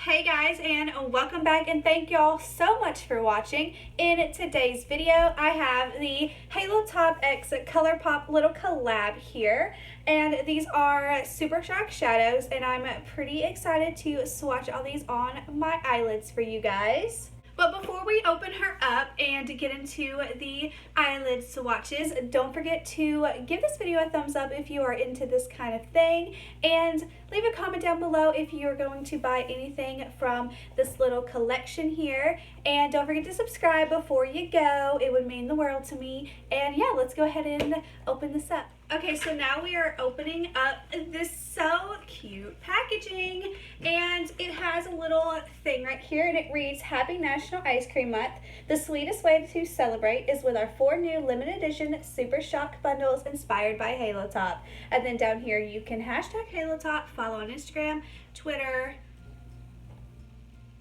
Hey guys, and welcome back, and thank y'all so much for watching. In today's video I have the Halo Top X Colourpop little collab here, and these are Super Shock shadows, and I'm pretty excited to swatch all these on my eyelids for you guys. But before we open her up and get into the eyelid swatches, don't forget to give this video a thumbs up if you are into this kind of thing, and leave a comment down below if you're going to buy anything from this little collection here. And don't forget to subscribe before you go. It would mean the world to me. And yeah, let's go ahead and open this up. Okay, so now we are opening up this so cute packaging, and it has a little thing right here, and it reads, "Happy National Ice Cream Month. The sweetest way to celebrate is with our 4 new limited edition Super Shock bundles inspired by Halo Top." And then down here you can hashtag Halo Top, follow on Instagram, Twitter,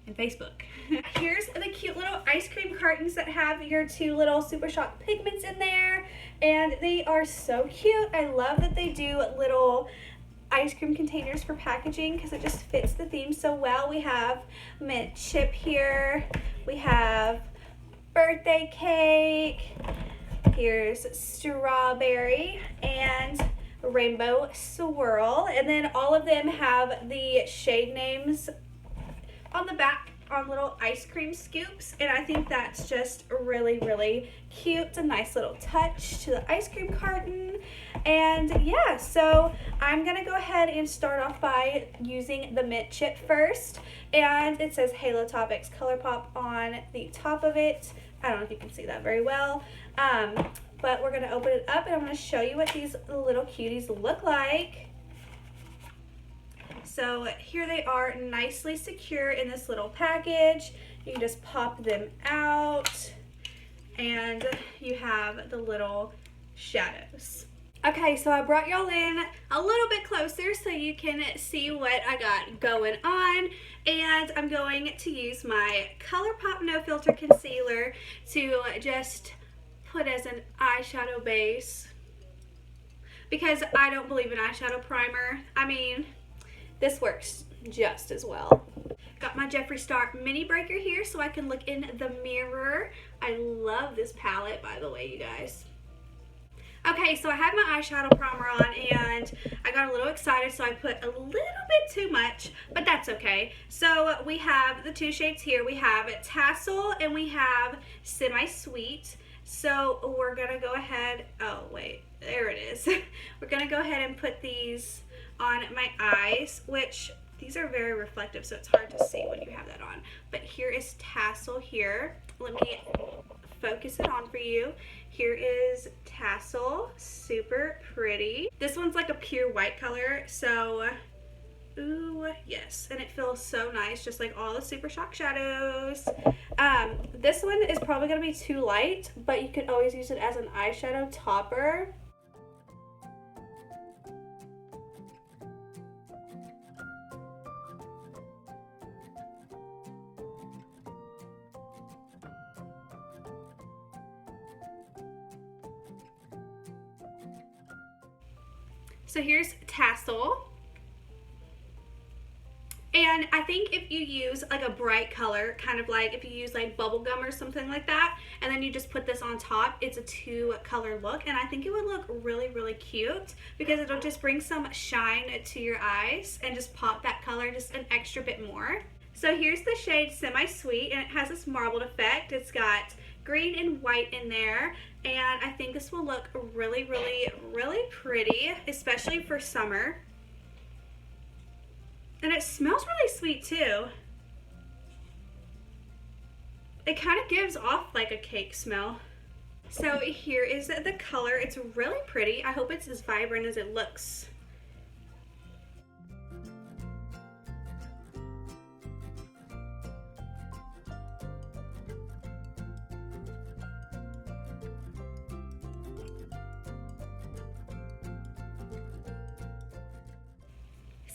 and Facebook. Here's the cute little ice cream cartons that have your 2 little Super Shock pigments in there, and they are so cute. I love that they do little ice cream containers for packaging because it just fits the theme so well. We have mint chip here, we have birthday cake, here's strawberry, and rainbow swirl, and then all of them have the shade names on the back on little ice cream scoops, and I think that's just really cute. It's a nice little touch to the ice cream carton. And yeah, so I'm gonna go ahead and start off by using the mint chip first, and it says Halo Top X Colourpop on the top of it. I don't know if you can see that very well, but we're gonna open it up and I'm gonna show you what these little cuties look like. So here they are, nicely secure in this little package. You can just pop them out, and you have the little shadows. Okay, so I brought y'all in a little bit closer so you can see what I got going on, and I'm going to use my Colourpop No Filter Concealer to just put as an eyeshadow base, because I don't believe in eyeshadow primer. I mean, this works just as well. Got my Jeffree Star mini breaker here so I can look in the mirror. I love this palette, by the way, you guys. Okay, so I have my eyeshadow primer on, and I got a little excited, so I put a little bit too much, but that's okay. So we have the 2 shades here. We have Tassel and we have Semi Sweet. So we're gonna go ahead, oh wait, there it is. We're gonna go ahead and put these on my eyes, which these are very reflective, so it's hard to see when you have that on. But here is Tassel here. Let me focus it on for you. Here is Tassel, super pretty. This one's like a pure white color, so ooh, yes, and it feels so nice, just like all the Super Shock shadows. This one is probably gonna be too light, but you can always use it as an eyeshadow topper. So here's Tassel. And I think if you use like a bright color, kind of like if you use like bubblegum or something like that, and then you just put this on top, it's a 2-color look, and I think it would look really cute because it'll just bring some shine to your eyes and just pop that color just an extra bit more. So here's the shade Semi Sweet, and it has this marbled effect. It's got green and white in there, and I think this will look really pretty, especially for summer. And it smells really sweet too. It kind of gives off like a cake smell. So here is the color. It's really pretty. I hope it's as vibrant as it looks.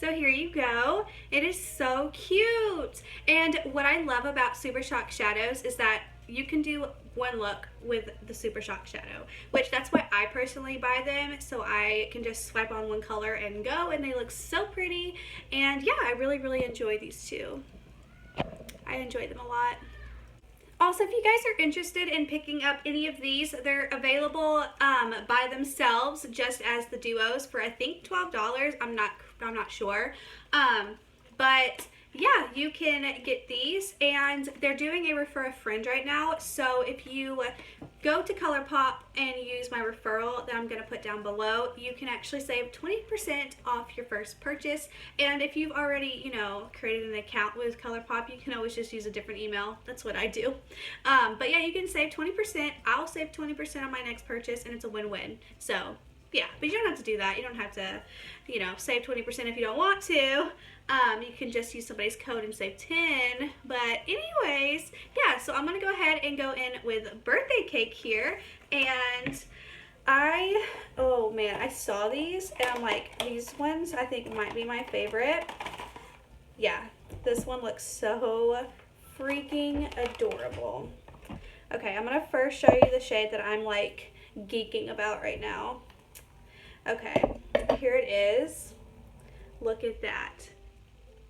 So here you go. It is so cute. And what I love about Super Shock shadows is that you can do one look with the Super Shock shadow, which that's why I personally buy them, so I can just swipe on one color and go, and they look so pretty. And yeah, I really enjoy these two. I enjoy them a lot. Also, if you guys are interested in picking up any of these, they're available by themselves, just as the duos, for I think $12. I'm not sure. But yeah, you can get these, and they're doing a refer a friend right now. So if you go to Colourpop and use my referral that I'm going to put down below, you can actually save 20% off your first purchase. And if you've already, you know, created an account with Colourpop, you can always just use a different email. That's what I do. But yeah, you can save 20%. I'll save 20% on my next purchase, and it's a win-win. So yeah, but you don't have to do that. You don't have to, you know, save 20% if you don't want to. You can just use somebody's code and save 10. But anyways, yeah, so I'm going to go ahead and go in with birthday cake here. And oh man, I saw these and I'm like, these ones I think might be my favorite. Yeah, this one looks so freaking adorable. Okay, I'm going to first show you the shade that I'm like geeking about right now. Okay, here it is. Look at that.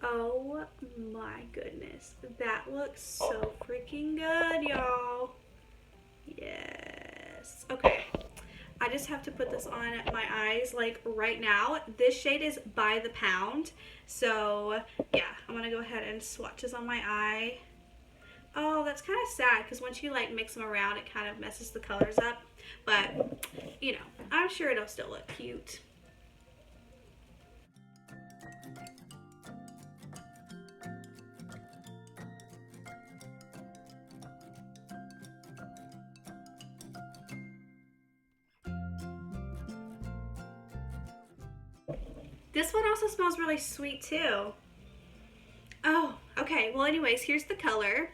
Oh my goodness. That looks so freaking good, y'all. Yes. Okay. I just have to put this on my eyes like right now. This shade is by the pound. So yeah, I'm going to go ahead and swatch this on my eye. Oh, that's kind of sad because once you like mix them around, it kind of messes the colors up. But, you know, I'm sure it'll still look cute. This one also smells really sweet too. Oh, okay. Well, anyways, here's the color.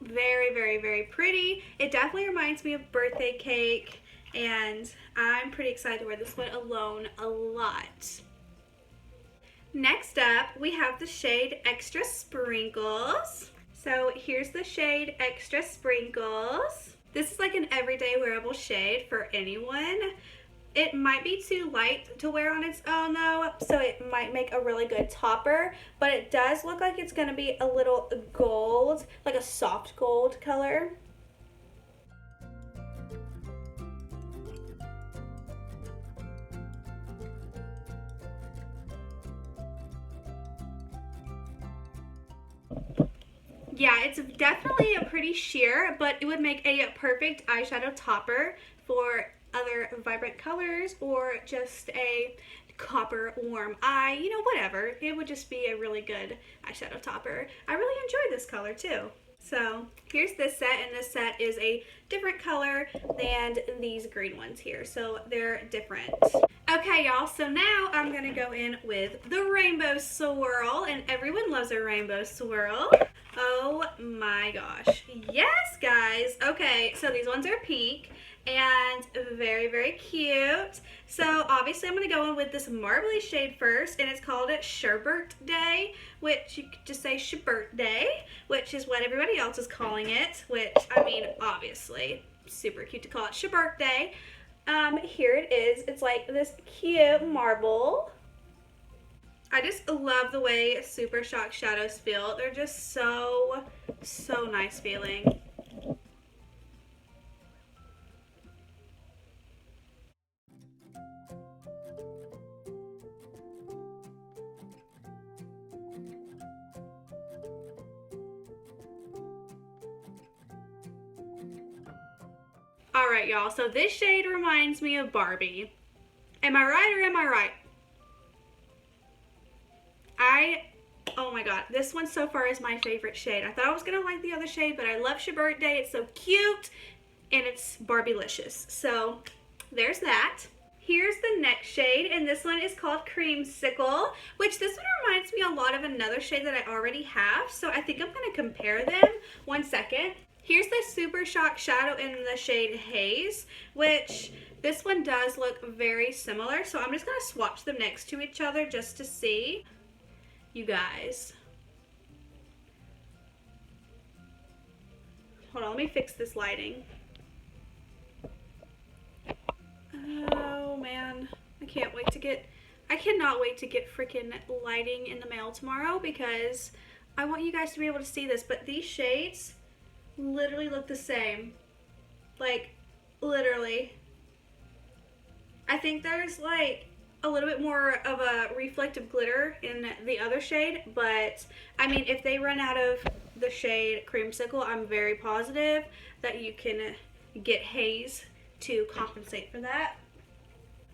Very, very, very pretty. It definitely reminds me of birthday cake, and I'm pretty excited to wear this one alone a lot. Next up, we have the shade Extra Sprinkles. So here's the shade Extra Sprinkles. This is like an everyday wearable shade for anyone. It might be too light to wear on its own though, so it might make a really good topper, but it does look like it's going to be a little gold, like a soft gold color. Yeah, it's definitely a pretty sheer, but it would make a perfect eyeshadow topper for other vibrant colors or just a copper warm eye, you know, whatever. It would just be a really good eyeshadow topper. I really enjoy this color too. So here's this set, and this set is a different color than these green ones here, so they're different. Okay, y'all, so now I'm gonna go in with the rainbow swirl, and everyone loves a rainbow swirl. Oh my gosh. Yes, guys. Okay, so these ones are pink and very, very cute. So obviously I'm going to go in with this marbly shade first, and it's called Sherbert Day, which you could just say Sherbert Day, which is what everybody else is calling it, which, I mean, obviously, super cute to call it Sherbert Day. Here it is. It's like this cute marble. I just love the way Super Shock shadows feel. They're just so, so nice feeling. Alright, y'all, so this shade reminds me of Barbie. Am I right or am I right? Oh my god, this one so far is my favorite shade. I thought I was going to like the other shade, but I love Sherbert Day. It's so cute, and it's Barbie-licious. So, there's that. Here's the next shade, and this one is called Creamsicle, which this one reminds me a lot of another shade that I already have, so I think I'm going to compare them. One second. Here's the Super Shock shadow in the shade Haze, which this one does look very similar, so I'm just going to swatch them next to each other just to see. You guys. Hold on, let me fix this lighting. Oh man, I can't wait to get I cannot wait to get freaking lighting in the mail tomorrow because I want you guys to be able to see this, but these shades literally look the same. Like, literally. I think there's like a little bit more of a reflective glitter in the other shade, but I mean, if they run out of the shade Creamsicle, I'm very positive that you can get Haze to compensate for that.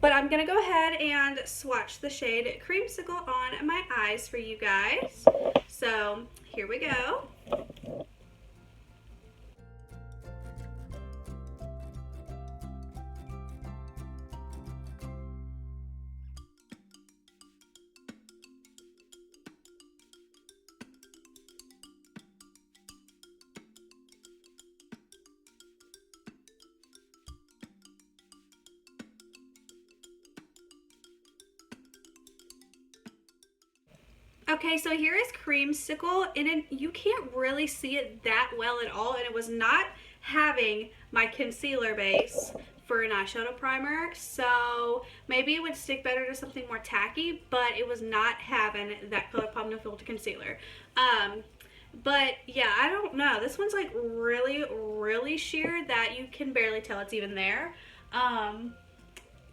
But I'm gonna go ahead and swatch the shade Creamsicle on my eyes for you guys. So here we go. Okay, so here is Creamsicle, and you can't really see it that well at all, and it was not having my concealer base for an eyeshadow primer, so maybe it would stick better to something more tacky, but it was not having that Colourpop No Filter concealer. But yeah, I don't know. This one's like really sheer that you can barely tell it's even there.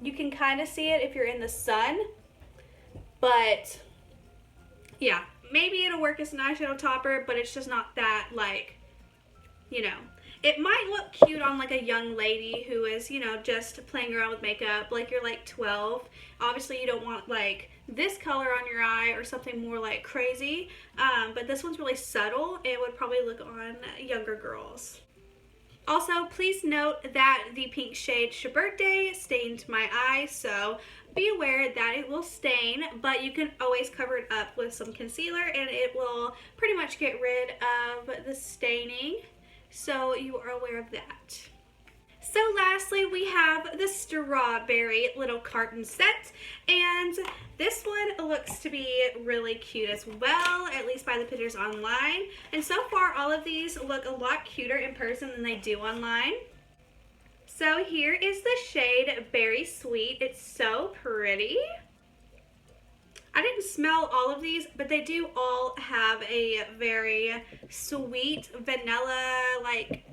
You can kind of see it if you're in the sun, but yeah, maybe it'll work as an eyeshadow topper, but it's just not that, like, you know. It might look cute on, like, a young lady who is, you know, just playing around with makeup, like you're, like, 12. Obviously, you don't want, like, this color on your eye or something more, like, crazy. But this one's really subtle. It would probably look on younger girls. Also, please note that the pink shade Birthday stained my eye, so be aware that it will stain, but you can always cover it up with some concealer and it will pretty much get rid of the staining, so you are aware of that. So lastly, we have the strawberry little carton set, and this one looks to be really cute as well, at least by the pictures online. And so far, all of these look a lot cuter in person than they do online. So here is the shade Berry Sweet. It's so pretty. I didn't smell all of these, but they do all have a very sweet vanilla, like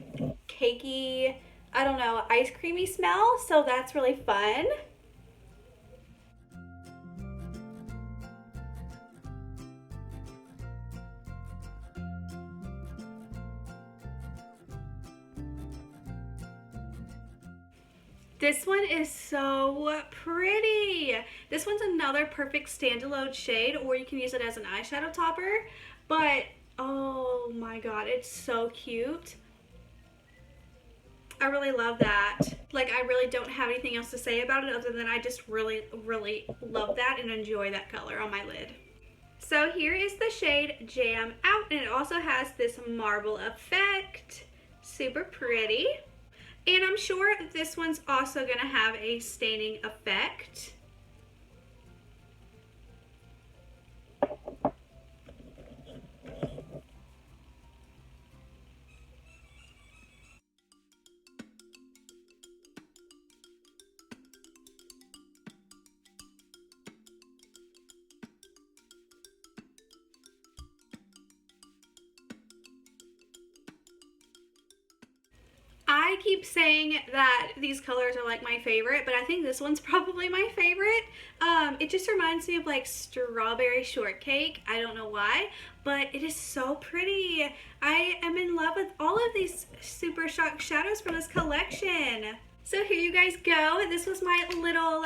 cakey, I don't know, ice creamy smell, so that's really fun. This one is so pretty. This one's another perfect standalone shade, or you can use it as an eyeshadow topper, but oh my god, it's so cute. I really love that. Like, I really don't have anything else to say about it other than I just really love that and enjoy that color on my lid. So here is the shade Jam Out, and it also has this marble effect. Super pretty. And I'm sure this one's also going to have a staining effect. I keep saying that these colors are like my favorite, but I think this one's probably my favorite. It just reminds me of like strawberry shortcake. I don't know why, but it is so pretty. I am in love with all of these Super Shock shadows from this collection. So here you guys go. This was my little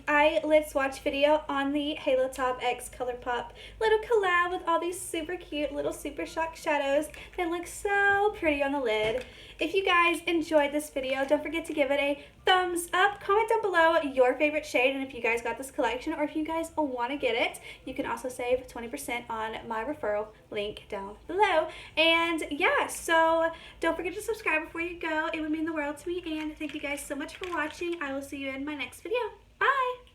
eyelid swatch video on the Halo Top X Colourpop little collab with all these super cute little Super Shock shadows that look so pretty on the lid. If you guys enjoyed this video, don't forget to give it a thumbs up. Comment down below your favorite shade and if you guys got this collection or if you guys want to get it. You can also save 20% on my referral link down below. And yeah, so don't forget to subscribe before you go. It would mean the world to me, and thank you guys so much for watching. I will see you in my next video.